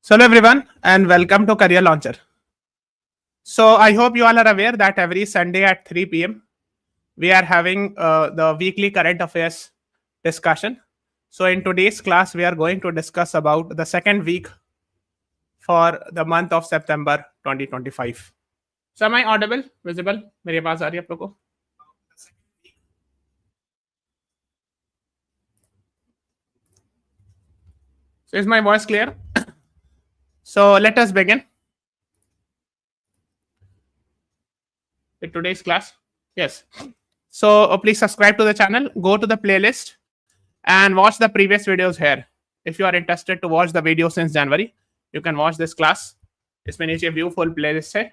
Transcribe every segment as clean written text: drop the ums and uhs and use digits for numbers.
So hello everyone and welcome to Career Launcher. So I hope you all are aware that every Sunday at 3 p.m. we are having the weekly current affairs discussion. So in today's class we are going to discuss about the second week for the month of September 2025. So am I audible, visible? मेरे पास आ रही है आप लोगों को? So is my voice clear? So let us begin with today's class. Yes. So please subscribe to the channel, go to the playlist and watch the previous videos here. If you are interested to watch the video since January, you can watch this class. इसमें नीचे view full playlist है.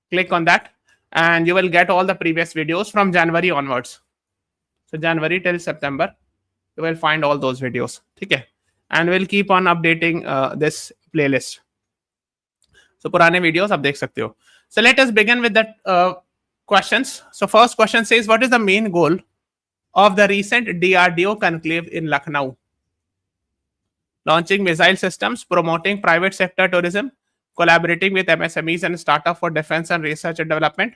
Click on that and you will get all the previous videos from January onwards. So January till September, you will find all those videos. ठीक है? And we'll keep on updating this playlist. So पुराने videos आप देख सकते हो. So let us begin with the questions. So first question says, what is the main goal of the recent DRDO conclave in Lucknow? Launching missile systems, promoting private sector tourism, collaborating with MSMEs and startup for defense and research and development,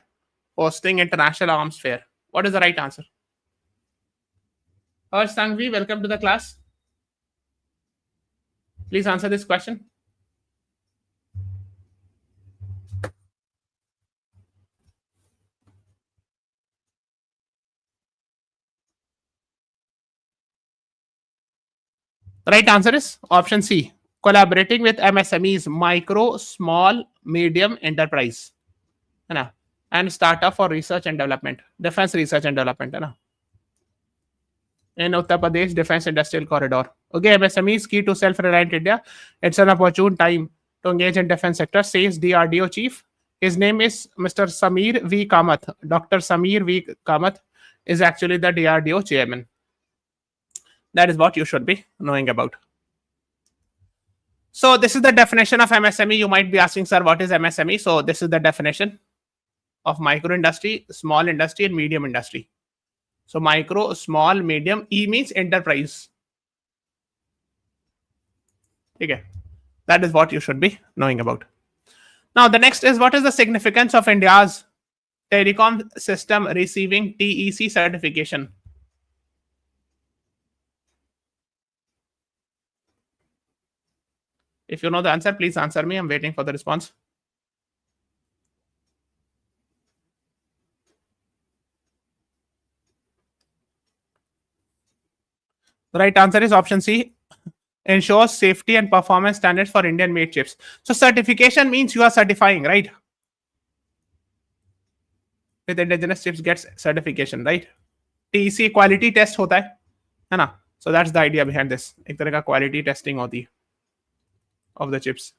hosting international arms fair. What is the right answer? Harsh Sangvi, welcome to the class. Please answer this question. The right answer is option C. Collaborating with MSMEs, micro, small, medium enterprise, है ना, and startup for research and development, defense research and development, है ना, in Uttar Pradesh Defense Industrial Corridor. Okay, MSME is key to self-reliant India. It's an opportune time to engage in defense sector, says DRDO chief. His name is Mr. Samir V. Kamath. Dr. Samir V. Kamath is actually the DRDO chairman. That is what you should be knowing about. So this is the definition of MSME. You might be asking, sir, what is MSME? So this is the definition of micro industry, small industry, and medium industry. So micro, small, medium, E means enterprise. Okay. That is what you should be knowing about. Now the next is, what is the significance of India's telecom system receiving TEC certification? If you know the answer, please answer me. I'm waiting for the response. The right answer is option C. Ensures safety and performance standards for Indian-made chips. So certification means you are certifying, right? With indigenous chips gets certification, right? TEC quality test होता है ना? So that's the idea behind this. एक तरह का quality testing होती है of the chips.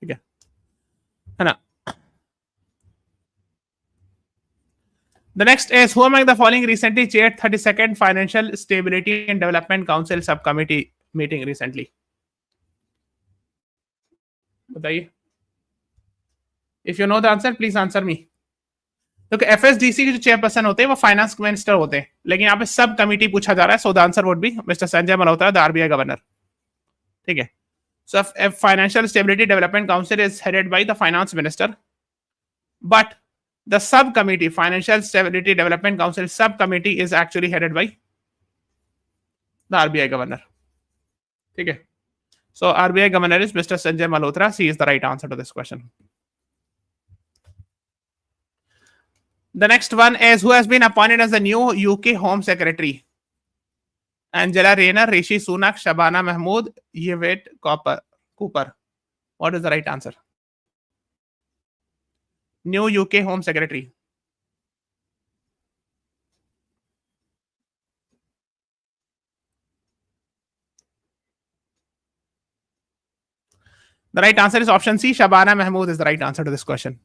ठीक है ना? The next is, who among the following recently chaired 32nd Financial Stability and Development Council subcommittee meeting recently? बताइए. If you know the answer, please answer me. तो FSDC के जो chairperson होते हैं वो फाइनेंस मिनिस्टर होते हैं, लेकिन यहाँ पे सब कमिटी पूछा जा रहा है. So the answer would be mister Sanjay Malhotra, the RBI governor. ठीक है. So Financial Stability Development Council is headed by the finance minister, but the subcommittee, Financial Stability Development Council subcommittee, is actually headed by the RBI governor. Okay. So RBI governor is Mr. Sanjay Malhotra. C is the right answer to this question. The next one is, who has been appointed as the new UK Home Secretary? Angela Rayner, Rishi Sunak, Shabana Mahmood, Yvette Cooper. What is the right answer? New UK Home Secretary. The right answer is option C. Shabana Mahmood is the right answer to this question.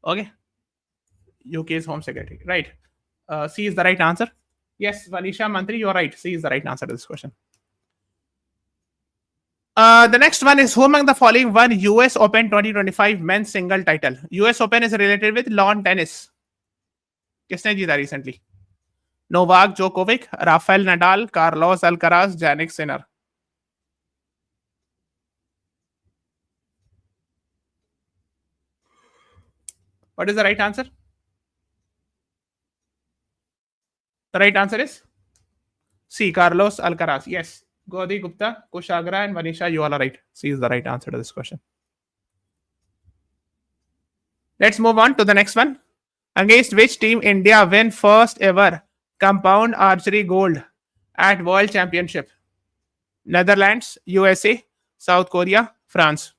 Okay. UK's Home Secretary. Right. C is the right answer. Yes, Valisha Mantri, you're right. C is the right answer to this question. The next one is, who among the following won US Open 2025 men's single title? US Open is related with lawn tennis. किसने जीता recently? Novak Djokovic, Rafael Nadal, Carlos Alcaraz, Jannik Sinner. What is the right answer? The right answer is C. Carlos Alcaraz. Yes. Godi Gupta, Kushagra, and Vanisha, you all are right. C is the right answer to this question. Let's move on to the next one. Against which team India win first ever compound archery gold at World Championship? Netherlands, USA, South Korea, France.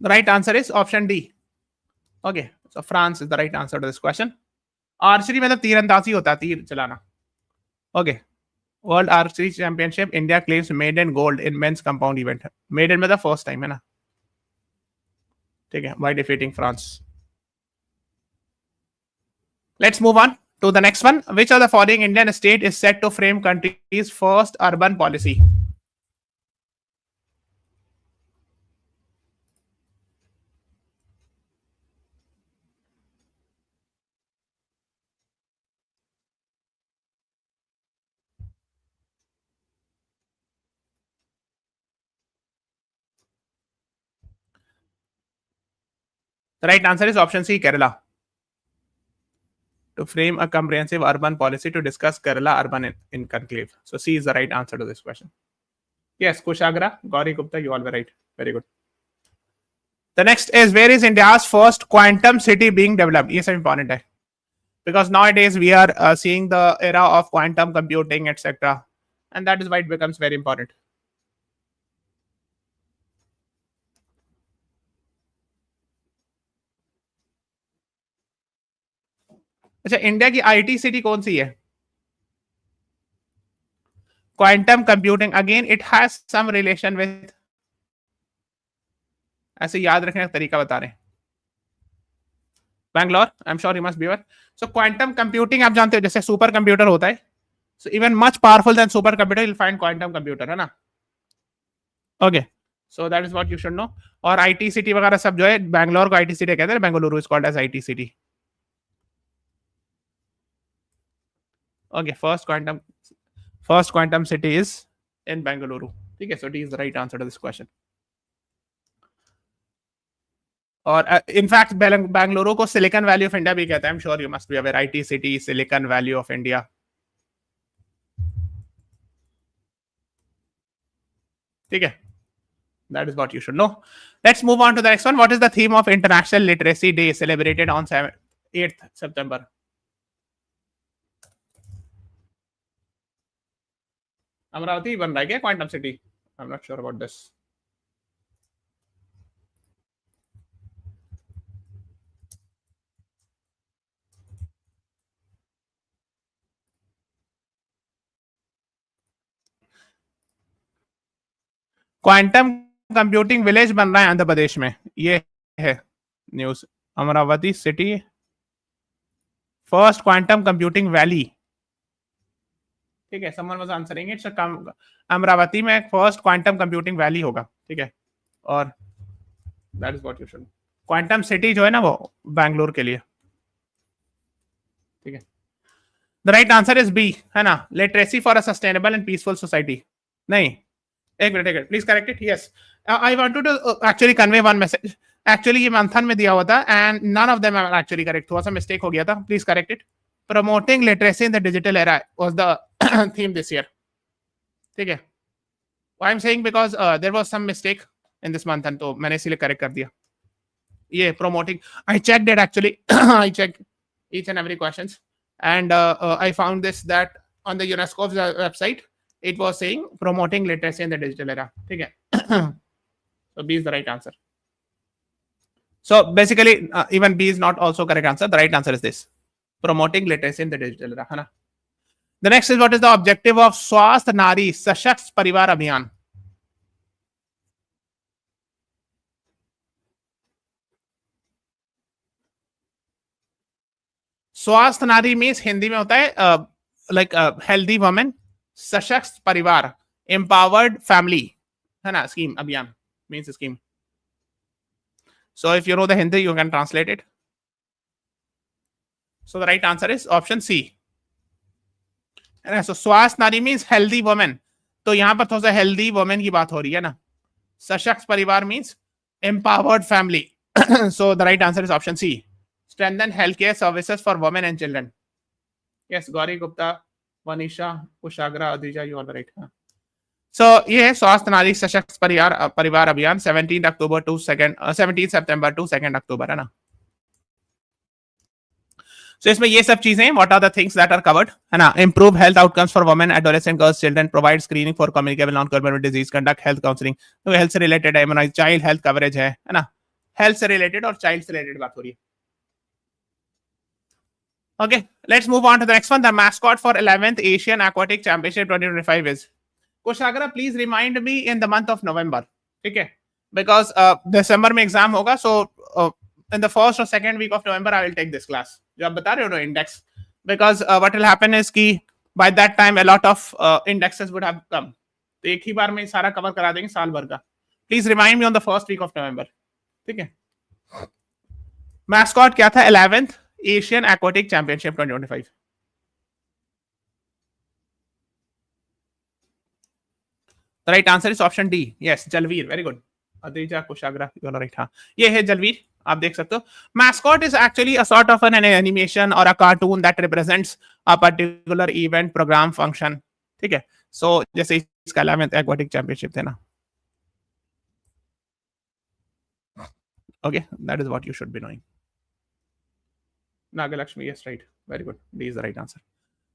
The right answer is option D. Okay, so France is the right answer to this question. Archery मतलब तीरंदाजी होता है, तीर चलाना. Okay. World Archery Championship, India claims maiden gold in men's compound event. Maiden में the first time है ना. ठीक है, by defeating France. Let's move on to the next one. Which of the following Indian state is set to frame country's first urban policy? The right answer is option C, Kerala. To frame a comprehensive urban policy to discuss Kerala urban in conclave. So C is the right answer to this question. Yes, Kushagra, Gauri Gupta, you all were right. Very good. The next is, where is India's first quantum city being developed? Yes, important है. Because nowadays we are seeing the era of quantum computing, etc. And that is why it becomes very important. अच्छा, India की IT city कौन सी है? Quantum computing, again it has some relation with, ऐसे याद रखने का तरीका बता रहे हैं. Bangalore, I am sure you must be aware. So quantum computing आप जानते हो जैसे सुपर कंप्यूटर होता है, so even much powerful than super computer you will find quantum computer, है ना. Okay, so that is what you should know. और IT city वगैरह सब जो है, बैंगलोर को आईटी सिटी कहते हैं, Bengaluru is called as IT city. Okay, first quantum city is in Bengaluru. ठीक है, so D is the right answer to this question. और इनफैक्ट बेंगलुरु को सिलिकॉन वैली ऑफ इंडिया भी कहते हैं. आई am sure you must be aware. IT city, silicon valley of India. ठीक है, that is what you should know. Let's move on to the next one. What is the theme of International Literacy Day celebrated on 8th September? Amravati बन रहा है क्या quantum city? I am not sure about this. Quantum computing village बन रहा है आंध्र प्रदेश में, ये है news. Amaravati city first quantum computing valley. ठीक है, someone was answering it's Amaravati में फर्स्ट क्वांटम कंप्यूटिंग वैली होगा. ठीक है, और that is what you should. Quantum city जो है ना वो बैंगलोर के लिए. ठीक है, the right answer is B, है ना. Literacy for a sustainable and peaceful society. नहीं, एक minute, please correct it. Yes, I wanted to actually convey one message. Actually ये मंथन में दिया हुआ था and none of them are actually correct. थोड़ा सा मिस्टेक हो गया था, please correct it. Promoting literacy in the digital era was the theme this year. ठीक है, why I'm saying because there was some mistake in this month and तो मैंने इसीलिए correct कर दिया. ये promoting, I checked it actually. I checked each and every questions and I found this that on the UNESCO's website it was saying promoting literacy in the digital era. ठीक है. So B is the right answer. So basically even B is not also correct answer. The right answer is this. Promoting literacy in the digital era, है ना. The next is, what is the objective of स्वास्थ्य नारी सशक्त परिवार अभियान? स्वास्थ्य नारी means Hindi में होता है लाइक हेल्दी वुमेन, सशक्त परिवार, एम्पावर्ड फैमिली, है ना. स्कीम, अभियान means scheme. So if you know the Hindi, you can translate it. So the right answer is option C. So स्वास्थ्य नारी मीन्स हेल्दी वुमेन. तो यहाँ पर थोड़ा सा हेल्दी वुमेन की बात हो रही है ना. सशक्त परिवार means empowered family. So the right answer is option C. Strengthen healthcare services for women and children. Yes, Gauri Gupta, Vanisha, Kushagra, Adija, you are the right. So ये है स्वास्थ्य नारी सशक्त परिवार अभियान 17 अक्टूबर टू 17 सितंबर टू 2 अक्टूबर है ना. So इसमें ये सब चीजें what are the things that are covered है ना. Improve health outcomes for women, adolescent girls, children, provide screening for communicable non-communicable disease, conduct health counseling. तो health से related है, immunize, child health coverage है ना. Health से related और child से related बात हो रही है. Okay, let's move on to the next one. The mascot for 11th Asian Aquatic Championship 2025 is. Kushagra, please remind me in the month of November. ठीक है, because December में exam होगा, so in the first or second week of November I will take this class. जो आप बता रहे हो ना index, because what will happen is कि by that time a lot of indexes would have come. तो एक ही बार में सारा कवर करा देंगे साल भर का. Please remind me on the first week of November. ठीक है. Mascot क्या था 11th Asian Aquatic Championship 2025. The right answer is option D. Yes, Jalveer. Very good. Adija Kushagra, you are right. हाँ, ये है Jalveer. आप देख सकते हो. Mascot is actually a sort of an animation or a cartoon that represents a particular event, program, function. ठीक है. So जैसे इसका 11th Aquatic Championship थे ना. Okay, that is what you should be knowing. Nagalakshmi, yes, right. Very good. D is the right answer.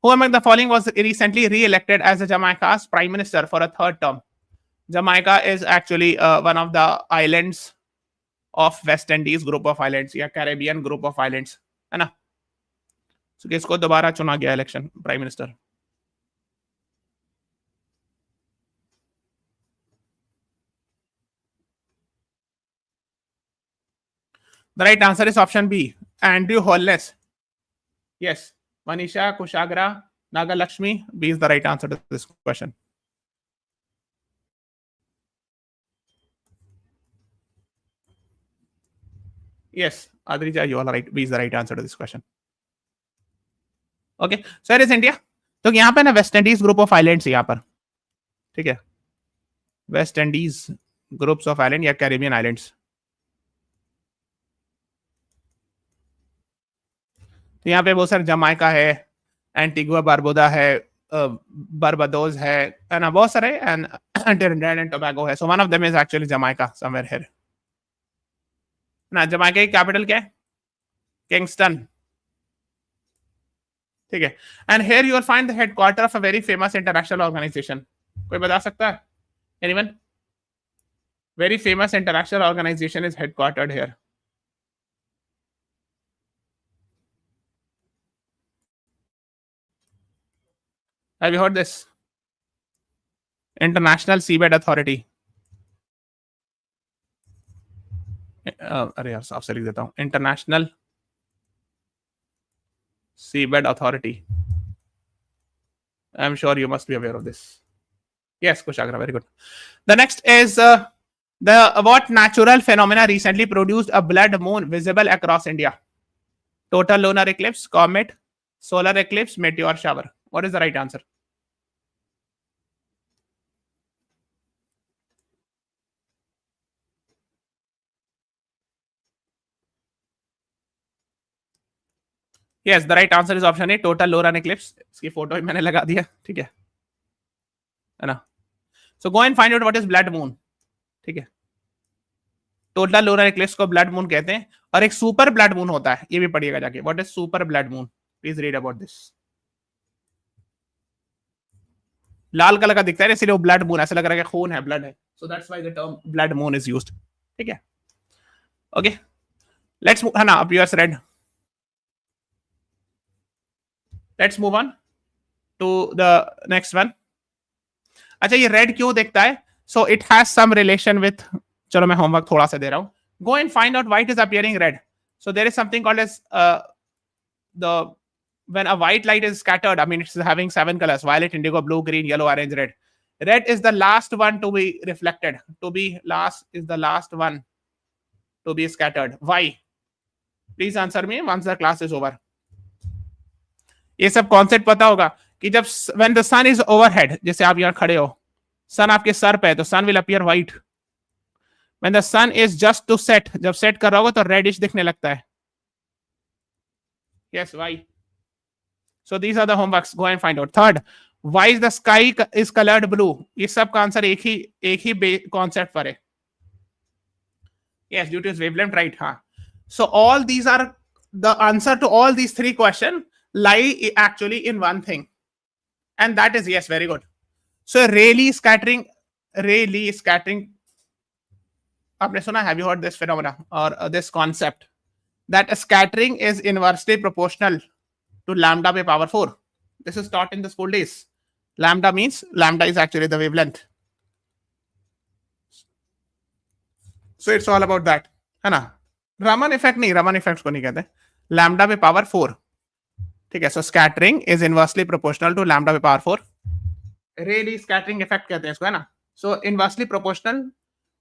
Who among the following was recently re-elected as the Jamaica's prime minister for a third term? Jamaica is actually one of the islands of West Indies group of islands या Caribbean group of islands है ना. So किसको दोबारा चुना गया election prime minister? The right answer is option B. Andrew Holness. Yes. Manisha, Kushagra, Nagalakshmi. B is the right answer to this question. Yes, Adrija, you are right. B is the right answer to this question. Okay, so here is India. तो यहाँ पे ना West Indies group of islands यहाँ पर. ठीक है, West Indies groups of island या Caribbean islands. तो यहाँ पे बहुत सारे जमाइका है, एंटीगुआ बारबुदा है, बारबाडोस है ना, बहुत सारे, एंड ट्रिनिडाद एंड टोबैगो है. So one of them is actually Jamaica somewhere here ना. जमाइका की कैपिटल क्या है? किंगस्टन. ठीक है. And here you will find the headquarter of a very famous international organisation. कोई बता सकता है? Anyone? Very famous international organisation is headquartered here. Have you heard this? International Seabed Authority. अरे यार साफ से लिख देता हूँ. International Seabed Authority. I'm sure you must be aware of this. Yes, Kushagra, very good. The next is what natural phenomena recently produced a blood moon visible across India? Total lunar eclipse, comet, solar eclipse, meteor shower. What is the right answer? Yes, the right answer is option A, total lunar eclipse. इसकी photo भी मैंने लगा दिया. ठीक है ना. So go and find out what is blood moon. ठीक है. टोटल लूनर इक्लिप्स को ब्लड मून कहते हैं, और एक सुपर ब्लड मून होता है, ये भी पढ़िएगा जाके. What is super blood moon? Please read about this. Lal colour का दिखता है इसलिए वो ब्लड मून, ऐसा लग रहा है कि खून है, ब्लड है. So that's why the term blood moon is used. ठीक है. ओके, लेट्स है ना. अब US red. Let's move on to the next one. अच्छा, ये रेड क्यों दिखता है? So it has some relation with, चलो मैं होमवर्क थोड़ा सा दे रहा हूं. Go and find out why it is appearing red. So there is something called as the when a white light is scattered, I mean it's having 7 colors: violet, indigo, blue, green, yellow, orange, red. Red is the last one to be reflected. To be last is the last one to be scattered. Why? Please answer me once the class is over. ये सब concept पता होगा कि जब when the sun is overhead, जैसे आप यहाँ खड़े हो, सन आपके सर पे है तो सन will appear white. When the sun is just to set, जब सेट कर रहा होगा तो रेडिश दिखने लगता है. Yes, why? So these are the homeworks. Go and find out. Third, why is the sky is colored blue? ये सब का आंसर एक ही कॉन्सेप्ट पर है. Yes, due to its wavelength, right? हाँ. So all these are the answer to all these three questions lie actually in one thing, and that is yes, very good. So Rayleigh scattering. आपने सुना? Have you heard this phenomena or this concept that a scattering is inversely proportional to lambda by power 4? This is taught in the school days. Lambda means lambda is actually the wavelength. So it's all about that, है ना? Raman effect नहीं, Raman effects को नहीं कहते. Lambda by power 4. ठीक है. So scattering is inversely proportional to lambda by power 4. Rayleigh scattering effect कहते हैं इसको, है ना? So inversely proportional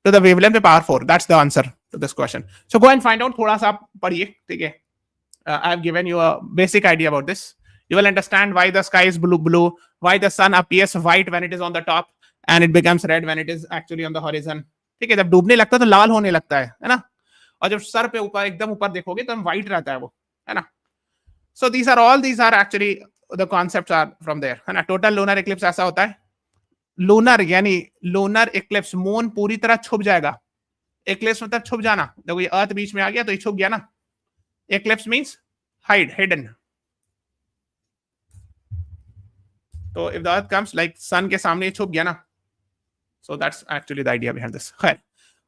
to the wavelength by power 4. That's the answer to this question. So go and find out. थोड़ा सा पढ़िए, ठीक है? I have given you a basic idea about this. You will understand why the sky is blue, why the sun appears white when it is on the top and it becomes red when it is actually on the horizon. ठीक है, जब डूबने लगता है तो लाल होने लगता है ना? और जब सर पे ऊपर एकदम ऊपर देखोगे तो व्हाइट रहता है वो, है ना? So these are actually the concepts are from there, है ना? Total lunar eclipse ऐसा होता है. लूनर यानी लूनर इक्लिप्स, मून पूरी तरह छुप जाएगा. इक्लिप्स मतलब छुप जाना. देखो ये अर्थ बीच में आ गया तो ये छुप गया ना. Eclipse means hide, hidden. तो if the earth comes like sun के सामने छुप गया ना. So that's actually the idea behind this.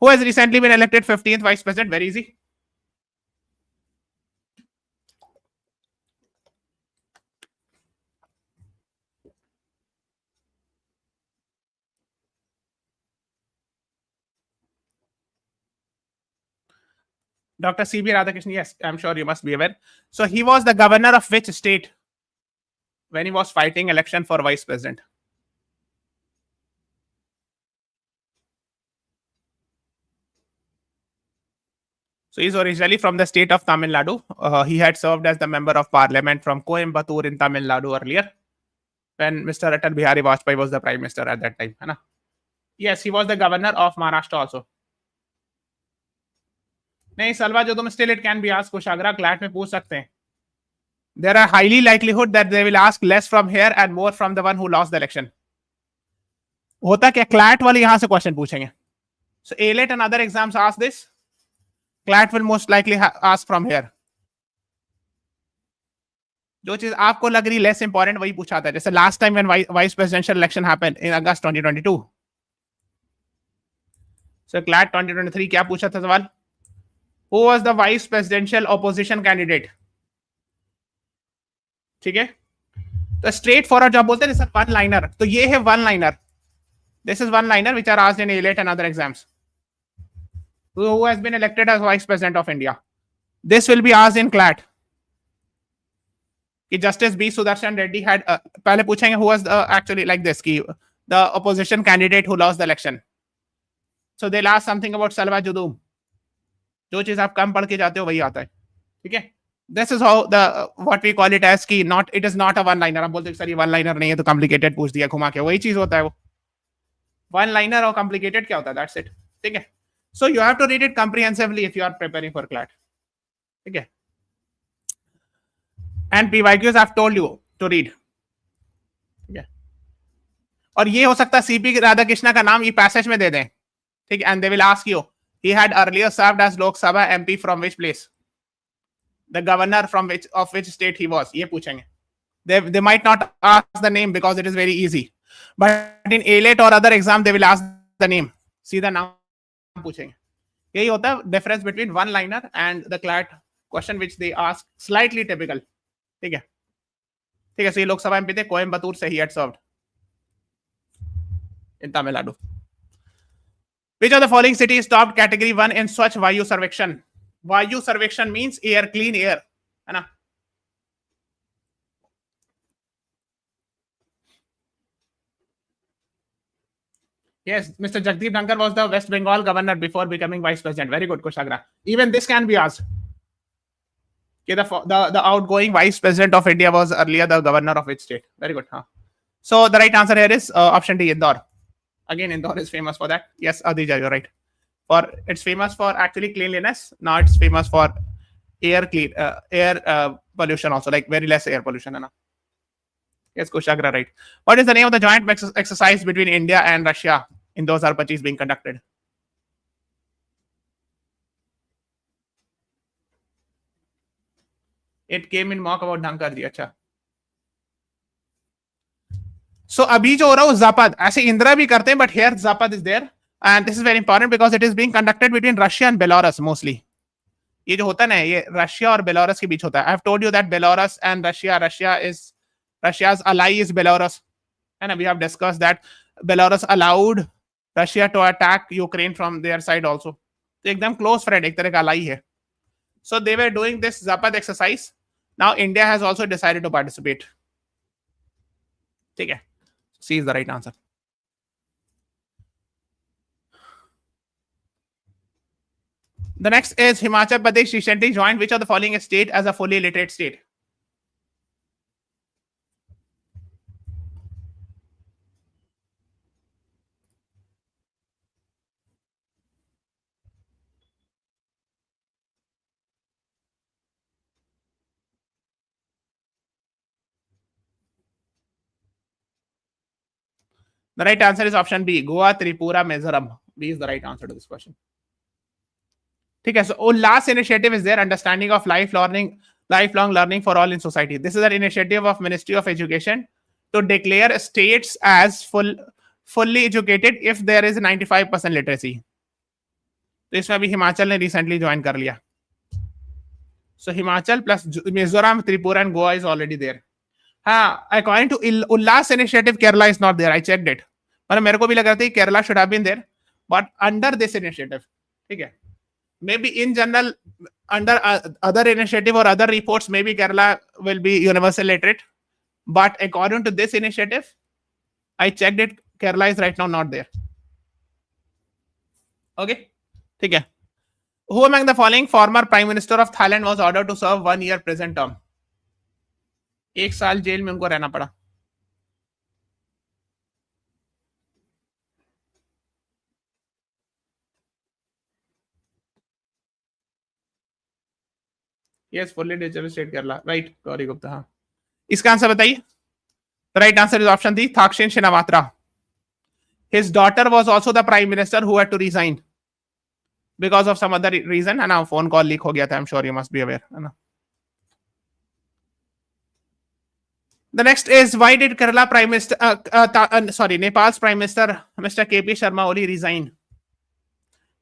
Who has recently been elected 15th vice president? Very easy. Dr. C.B. Radhakrishnan, yes, I'm sure you must be aware. So he was the governor of which state when he was fighting election for vice president? So he's originally from the state of Tamil Nadu. He had served as the member of parliament from Coimbatore in Tamil Nadu earlier, when Mr. Atal Bihari Vajpayee was the prime minister at that time. है ना? Yes, he was the governor of Maharashtra also. नहीं सलवा जो तुम still it can be asked कोशागरा CLAT में पूछ सकते हैं. There are highly likelihood that they will ask less from here and more from the one who lost the election. होता क्या, क्लैट वाले यहां से क्वेश्चन पूछेंगे. So AILET and other exams ask this. CLAT will most likely ask from here. जो चीज आपको लग रही लेस इंपॉर्टेंट वही पूछा था. जैसे last time when vice presidential election happened in August 2022. So CLAT 2023 क्या पूछा था सवाल? Who was the vice presidential opposition candidate? ठीक है, तो स्ट्रेट फॉरवर्ड जब बोलते हैं सर वन लाइनर, तो ये है one liner. This is one liner which are asked in AILET and other exams. Who has been elected as vice president of India? This will be asked in CLAT. कि Justice B. Sudarshan Reddy had पहले पूछेंगे who was actually like this कि the opposition candidate who lost the election. So they'll ask something about Salwa Judum. जो चीज आप कम पढ़ के जाते हो वही आता है. ठीक है, this is how the what we call it as कि not it is not a one liner. आप बोलते सर ये वन लाइनर नहीं है तो कॉम्प्लिकेटेड पूछ दिया घुमा के, वही चीज होता है वो. वन लाइनर और कॉम्प्लिकेटेड क्या होता है, दैट्स इट. ठीक है, so you have to read it comprehensively if you are preparing for CLAT. ठीक है, and PYQs I've told you to read. ठीक है, और ये हो सकता है सीपी राधाकृष्णा का नाम ये पैसेज में दे दें. ठीक है, and they will ask you he had earlier served as Lok Sabha MP from which place? The governor from which state he was? ये पूछेंगे. They might not ask the name because it is very easy, but in AILET or other exam they will ask the name. सीधा नाम पूछेंगे. यही होता है difference between one liner and the CLAT question which they ask slightly typical. ठीक है, ठीक है. सो ये लोकसभा एमपी थे, कोयम्बतूर से he had served in Tamil Nadu. Which of the following cities topped category 1 in Swachh Vayu Sarvekshan? Vayu Sarvekshan means air, clean air, है ना? Yes, Mr. Jagdeep Dhankar was the West Bengal governor before becoming vice president. Very good, Kushagra. Even this can be asked. Okay, the outgoing vice president of India was earlier the governor of which state? Very good. Huh? So the right answer here is option D, Indore. Again, Indore is famous for that. Yes, Adija, you're right. It's famous for actually cleanliness. Now it's famous for air pollution also, like very less air pollution. Hai na? Yes, Kushagra, right. What is the name of the joint exercise between India and Russia in those Arpachis being conducted? It came in mock about Dhankar ji. अच्छा. So अभी जो हो रहा है वो जापद ऐसे इंदिरा भी करते हैं but here Zapad is there and this is very important because it is being conducted between Russia and Belarus mostly. ये जो होता है ना ये रशिया और बेलारस के बीच होता है. I have told you that Belarus and Russia's ally is Belarus. And we have discussed that Belarus allowed Russia to attack Ukraine from their side also. तो एकदम close friend एक तरह का ally है. So they were doing this Zapad exercise. Now India has also decided to participate. ठीक है. C is the right answer. The next is Himachal Pradesh recently joined which of the following state as a fully literate state? The right answer is option B. Goa, Tripura, Mizoram. B is the right answer to this question. Okay, so last initiative is there, understanding of lifelong learning for all in society. This is an initiative of Ministry of Education to declare states as fully educated if there is 95% literacy. तो इसमें अभी हिमाचल ने recently join कर लिया. So Himachal plus Mizoram, Tripura and Goa is already there. हाँ, according to Ullas initiative, Kerala is not there. I checked it. मतलब मेरे को भी लग रहा था कि Kerala should have been there, but under this initiative, ठीक है. Maybe in general, under other initiative or other reports, maybe Kerala will be universal literate. But according to this initiative, I checked it. Kerala is right now not there. Okay, ठीक है. Who among the following former Prime Minister of Thailand was ordered to serve 1 year prison term? 1 साल jail में उनको रहना पड़ा. Yes, fully digital state Kerala. Right, Gauri Gupta. हाँ. इसका answer बताइए. The right answer is option D, Thaksin Shinawatra. His daughter was also the prime minister who had to resign because of some other reason. And now phone call leak हो गया था. I'm sure you must be aware. है ना? The next is why did Kerala Prime Minister, Nepal's Prime Minister Mr. KP Sharma Oli resign?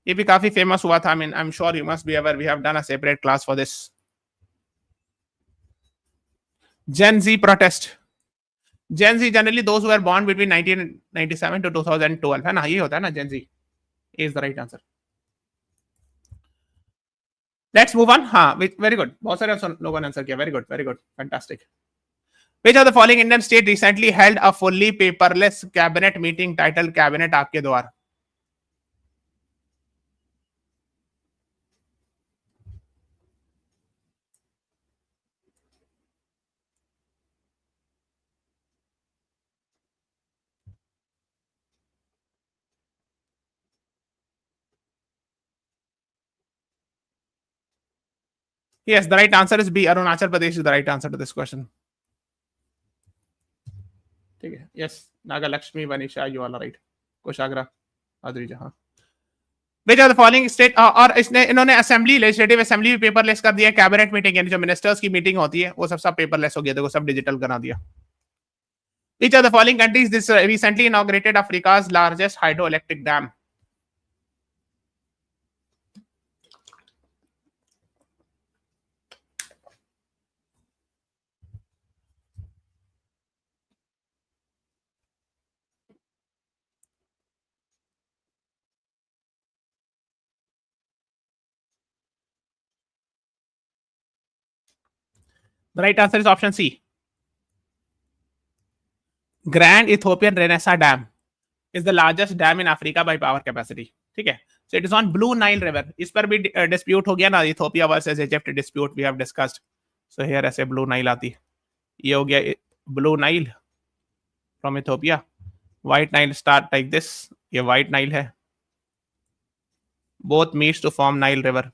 ये भी काफी famous हुआ था. I mean, I'm sure you must be aware. We have done a separate class for this. Gen Z protest. Gen Z generally those who were born between 1997 to 2012 है ना, ये होता है ना Gen Z. Is the right answer. Let's move on. हाँ, very good. बहुत सारे लोगों ने आंसर किया. Very good, fantastic. Which of the following Indian state recently held a fully paperless cabinet meeting titled Cabinet आपके द्वार? Yes, the right answer is B. Arunachal Pradesh is the right answer to this question. ठीक है. Yes, Naga Lakshmi, Vanisha, you all are right. Kushagra, Adrija. हाँ. Which of the following state और इन्होंने assembly legislative assembly भी paperless कर दिया. Cabinet meeting यानी जो मिनिस्टर्स की मीटिंग होती है वो सब पेपरलेस हो गया. देखो सब डिजिटल करा दिया. Which of the following countries this recently inaugurated Africa's largest hydroelectric dam? The right answer is option C. Grand Ethiopian Renaissance Dam. is the largest dam in Africa by power capacity. ठीक है, so it is on Blue Nile River. इस पर भी dispute हो गया ना, Ethiopia versus Egypt dispute we have discussed. So here ऐसे Blue Nile आती है, ये हो गया Blue Nile from Ethiopia. White Nile start like this, ये White Nile है, both meets to form Nile River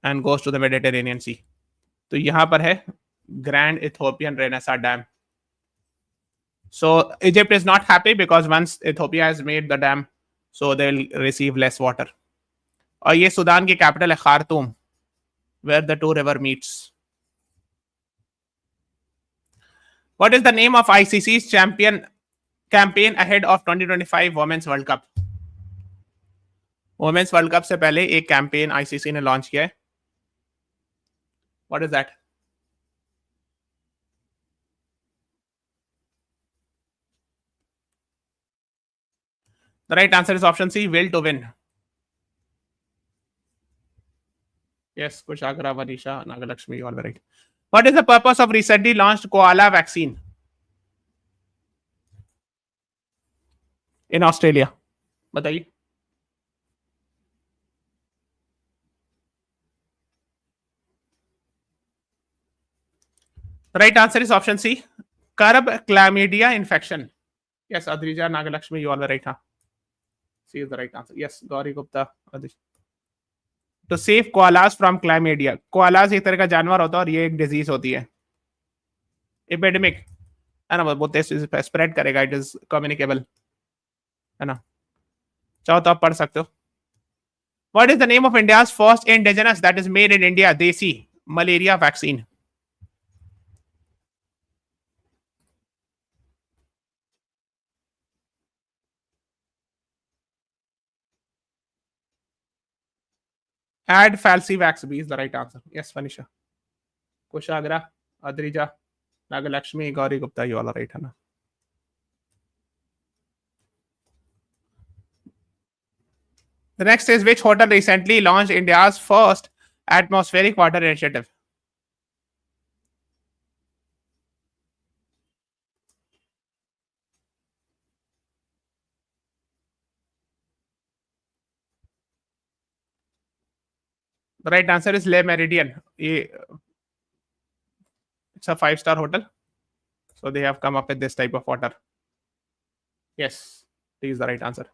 and goes to the Mediterranean Sea. तो यहाँ पर है Grand Ethiopian Renaissance Dam. So Egypt is not happy because once Ethiopia has made the dam, so they'll receive less water. और ये Sudan की capital है Khartoum, where the two river meets. What is the name of ICC's campaign ahead of 2025 Women's World Cup? Women's World Cup से पहले एक campaign ICC ने launch किया है. What is that? The right answer is option C, will to win. Yes, Kushagra, Vanisha, Nagalakshmi, you all were right. What is the purpose of recently launched koala vaccine in Australia? बताइए. The right answer is option C, curb chlamydia infection. Yes, Adrija, Nagalakshmi, you all were right. Huh? C is the right answer. Yes, Gauri Gupta, Adrija. To save koalas from chlamydia. Koalas एक तरह का जानवर होता है और ये एक disease होती है, एपिडेमिक है ना, बोलते हैं स्प्रेड करेगा, इट इज कम्युनिकेबल है ना. चाहो तो आप पढ़ सकते हो. What is the name of India's first indigenous that is made in India desi malaria vaccine? Ad Falsivax B is the right answer. Yes, Vanisha. Kushagra, Adrija, Nagalakshmi, Gauri Gupta, you all are right. Hana. The next is which hotel recently launched India's first atmospheric water initiative? The right answer is Le Meridian. It's a 5-star hotel. So they have come up with this type of water. Yes, this is the right answer.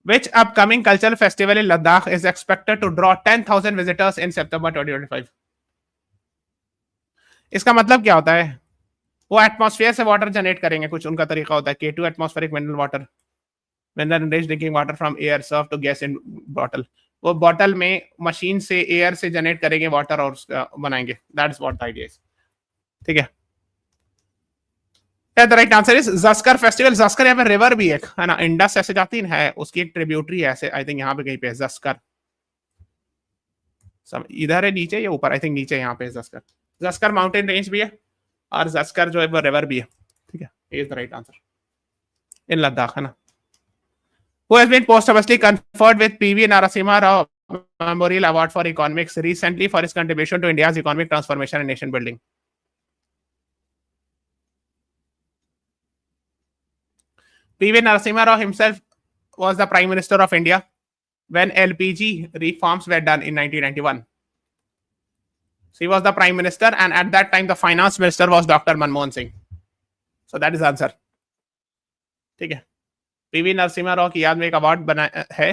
Which upcoming cultural festival in Ladakh is expected to draw 10,000 visitors in September 2025? इसका मतलब क्या होता है? वो atmosphere से water generate करेंगे, कुछ उनका तरीका होता है. K2 atmospheric mineral water, mineral enriched drinking water from air serve to gas in bottle. वो बॉटल में मशीन से एयर से जनरेट करेंगे वाटर और उसका बनाएंगे. That is what the idea is. ठीक है. The right answer is Jaskar festival. Jaskar यहाँ पे रिवर भी एक है ना, इंडस ऐसे जाती है, उसकी एक ट्रिब्यूटरी है ऐसे, आई थिंक यहाँ पे कहीं पे जस्कर, इधर है नीचे या ऊपर, आई थिंक नीचे यहाँ पे जस्कर. जस्कर माउंटेन रेंज भी है और जस्कर जो है वो रिवर भी है. ठीक है, is the right answer in Ladakh है ना. Who has been posthumously conferred with PV Narasimha Rao Memorial Award for Economics recently for his contribution to India's economic transformation and nation building? PV Narasimha Rao himself was the Prime Minister of India when LPG reforms were done in 1991. So he was the Prime Minister, and at that time the Finance Minister was Dr. Manmohan Singh. So that is the answer. ठीक है. PV Narasimha Rao की याद में एक award बना है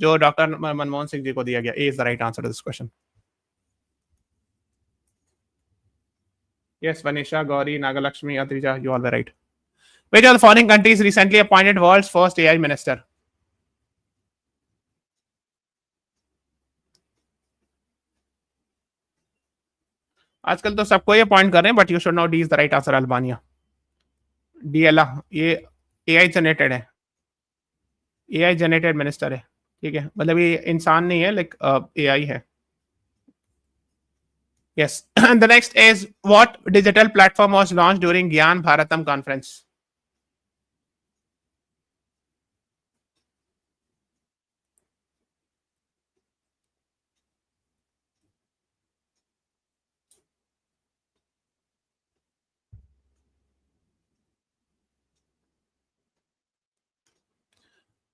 जो doctor Manmohan Singh ji को दिया गया. A is the right answer to this question. Yes, Vanisha, Gauri, Nagalakshmi, Adrija, you all were right. Which of the following countries recently appointed world's first AI minister? आजकल तो सबको ये अपॉइंट कर रहे हैं, but you should know D is the right answer. Albania. Diella ये AI generated है, AI generated minister है. ठीक है, मतलब ये इंसान नहीं है, लाइक एआई है. Yes. And the next is what digital platform was launched during Gyan Bharatam conference?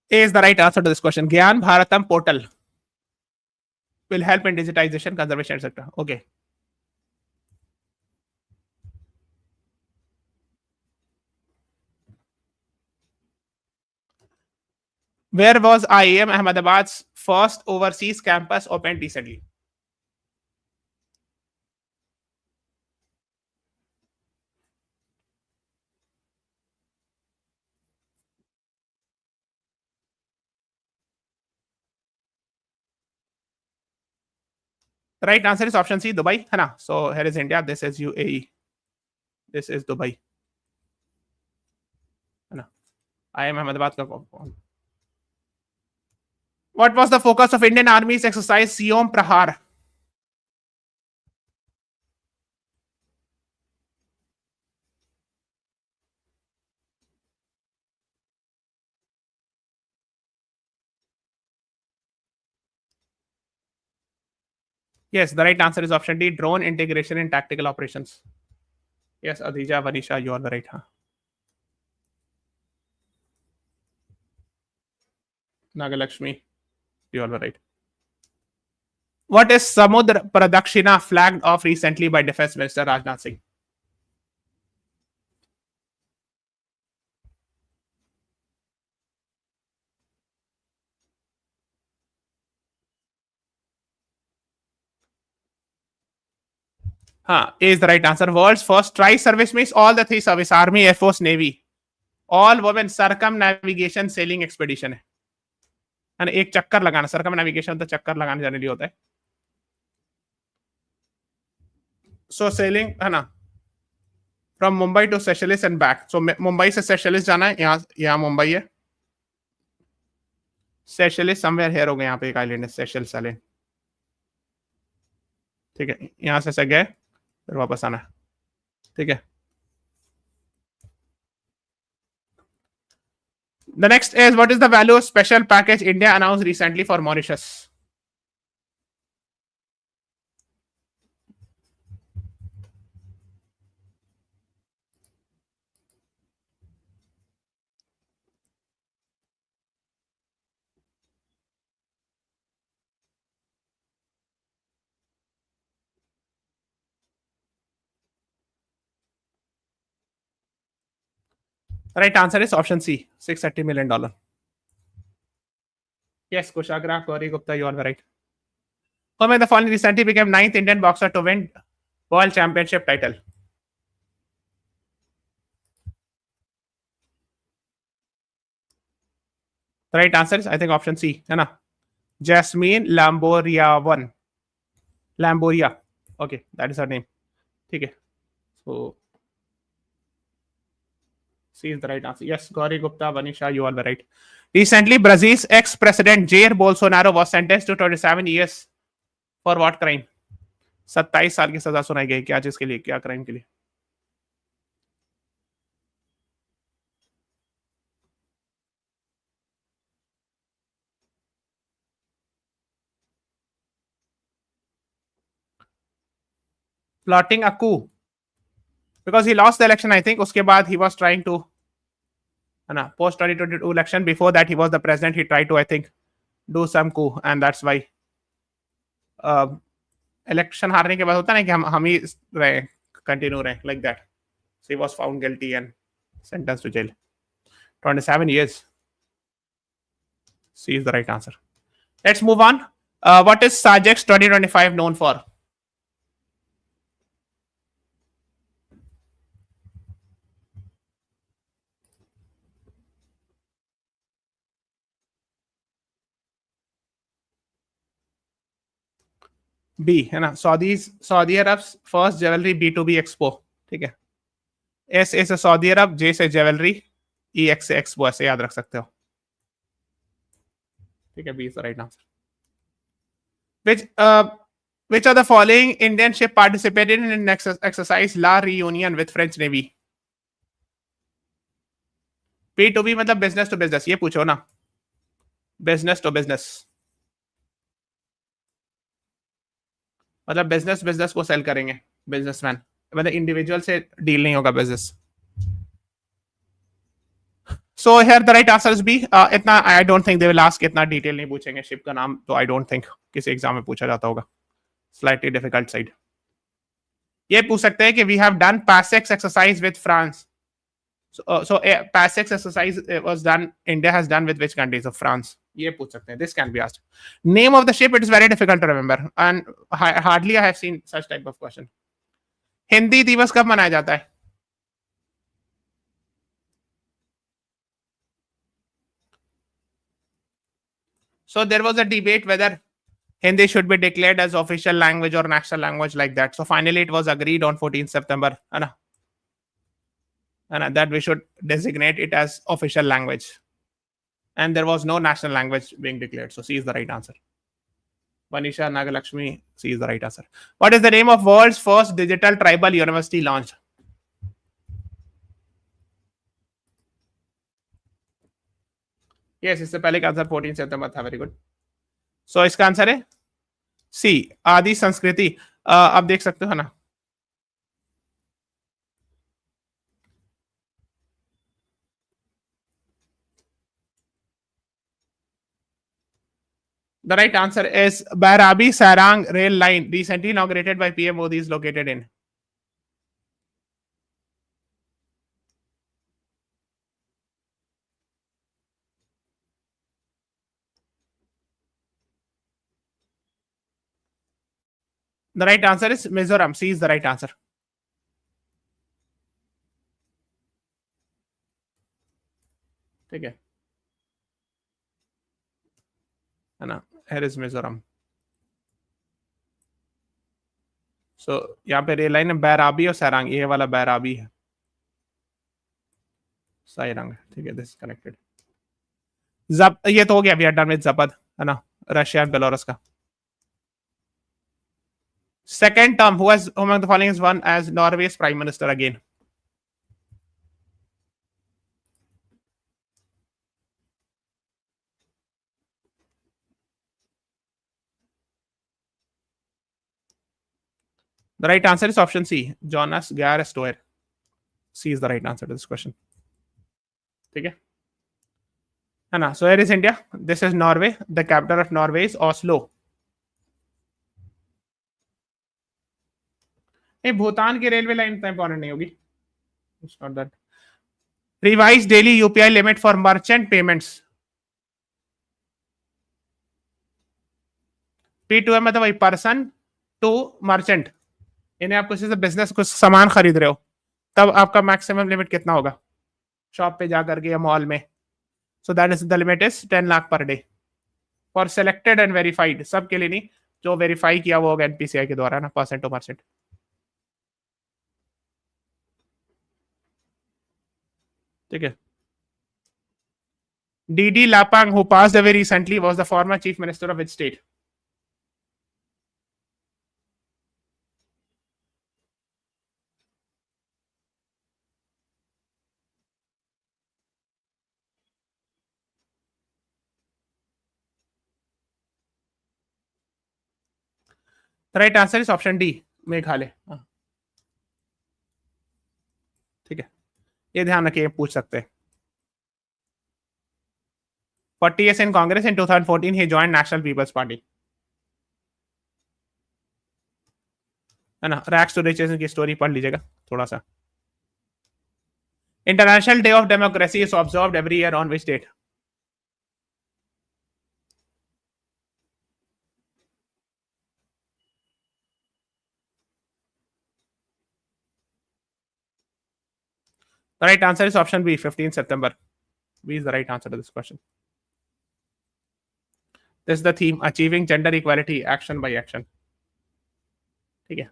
A is the right answer to this question. Gyan Bharatam portal will help in digitization, conservation, etc. Okay. Where was IIM Ahmedabad's first overseas campus opened recently? The right answer is option C, Dubai. है ना? So here is India. This is UAE. This is Dubai. है ना? IIM Ahmedabad का. What was the focus of Indian Army's exercise Siom Prahar? Yes, the right answer is option D, drone integration in tactical operations. Yes, Adhija, Vanisha, you are the right. Huh? Nagalakshmi, you are the right. What is Samudra Pradakshina flagged off recently by Defense Minister Rajnath Singh? A is the right answer. World's first tri-service means all the three service, Army, Air Force, Navy. All women circumnavigation sailing expedition है ना, एक चक्कर लगाना, circumnavigation तो चक्कर लगाने जाने लिए होता है. So sailing है ना, from Mumbai to Seychelles and back. So Mumbai से Seychelles जाना है, यहाँ मुंबई है. Seychelles somewhere here होगा, यहाँ पे एक आइलैंड है, Seychelles आइलैंड. ठीक है, यहाँ से गए फिर वापस आना है. ठीक है. The next is, what is the value of special package India announced recently for Mauritius? The right answer is option C, $630 million. Yes, Kushagra, Gauri Gupta, you are right. Who among the following recently became 9th Indian boxer to win World Championship title? The right answer is, I think, option C. है ना? Jasmine Lamboria. Okay, that is her name. ठीक है. So C is the right answer. Yes, Gauri Gupta, Vanisha, you are the right. Recently, Brazil's ex-president Jair Bolsonaro was sentenced to 27 years for what crime? 27 साल की सजा सुनाई गई. क्या चीज के लिए? क्या क्राइम के लिए? Plotting a coup. Because he lost the election, I think. उसके बाद he was trying to, post 2022 election. Before that, he was the president. He tried to, I think, do some coup, and that's why. Election हारने के बाद होता है ना कि हम ही रहे, continue रहे, like that. So he was found guilty and sentenced to jail. 27 years. C is the right answer. Let's move on. What is Sajex 2025 known for? B है ना, Saudi Arab first jewellery B2B expo. ठीक है. S से Saudi Arab, J से jewellery, E X से expo, ऐसे याद रख सकते हो. ठीक है, B is the right answer. Which of the following Indian ship participated in exercise La Reunion with French Navy? B2B मतलब बिजनेस टू बिजनेस, ये पूछो ना. बिजनेस टू बिजनेस मतलब बिजनेस को सेल करेंगे, बिजनेसमैन, मतलब इंडिविजुअल से डील नहीं होगा business. So here the right answer is B. इतना I don't think they will ask, इतना detail नहीं पूछेंगे शिप का नाम, तो I don't think किसी एग्जाम में पूछा जाता होगा. Slightly difficult side. ये पूछ सकते हैं कि we have done PASEX exercise with France. So PASEX exercise was done, India has done with which countries of France? ये पूछ सकते हैं. This can be asked. Name of the ship, it is very difficult to remember and hardly I have seen such type of question. Hindi दिवस कब मनाया जाता है? So there was a debate whether Hindi should be declared as official language or national language like that. So finally it was agreed on 14th September and that we should designate it as official language. And there was no national language being declared. So C is the right answer. Vanisha Nagalakshmi, C is the right answer. What is the name of world's first digital tribal university launched? Yes, इससे पहले का answer 14 सितंबर था. Very good. सो इसका answer है सी, आदि संस्कृति. आप देख सकते हो ना. The right answer is Bairabi Sarang rail line, recently inaugurated by PM Modi, is located in. The right answer is Mizoram. C is the right answer. ठीक है ना. Here is Mizoram. So यहाँ पे रेल लाइन है बैराबी और सैरांग. ये वाला बैराबी है, सैरांग. ठीक है. This connected. ये तो हो गया. वी आर डन विद जपद, है ना, रशिया एंड बेलारूस का. Second term, who has among the following is won as Norway's prime minister again? The right answer is option C, Jonas Gahr Støre. C is the right answer to this question. ठीक है ना. So here is India. This is Norway. The capital of Norway is Oslo. Bhutan की railway line इतना important नहीं होगी. It's not that. Revised daily UPI limit for merchant payments. P2M मतलब वही person to merchant. इन्हें आप किसी से बिजनेस कुछ सामान खरीद रहे हो तब आपका मैक्सिमम लिमिट कितना होगा शॉप पे जाकर के या मॉल में. सो that is the limit is 10 lakh per day for selected and verified. सबके लिए नहीं, जो वेरीफाई किया वो होगा एनपीसीआई के द्वारा ना, परसेंट टू परसेंट. ठीक है. DD Lapang, who passed away recently, was the former chief minister of which state? The right answer is option D, Meghalaya. ठीक है. ये ध्यान रखिए, पूछ सकते हैं. 40 years in Congress. In 2014, he joined National People's Party. है ना. रैक्स टू रिचेस की स्टोरी पढ़ लीजिएगा थोड़ा सा. International Day of Democracy is observed every year on which date? The right answer is option B, 15 September. B is the right answer to this question. This is the theme, achieving gender equality, action by action. ठीक है.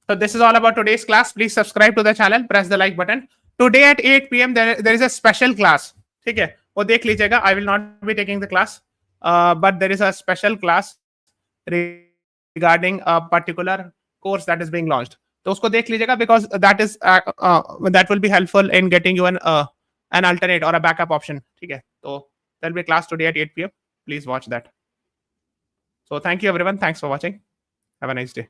So this is all about today's class. Please subscribe to the channel, press the like button. Today at 8 p.m. there is a special class. ठीक है, वो देख लीजिएगा. I will not be taking the class, but there is a special class regarding a particular course that is being launched. तो उसको देख लीजिएगा because that will be helpful in getting you an alternate or a backup option. ठीक है. तो there will be a class today at 8 p.m. Please watch that. So thank you everyone. Thanks for watching. Have a nice day.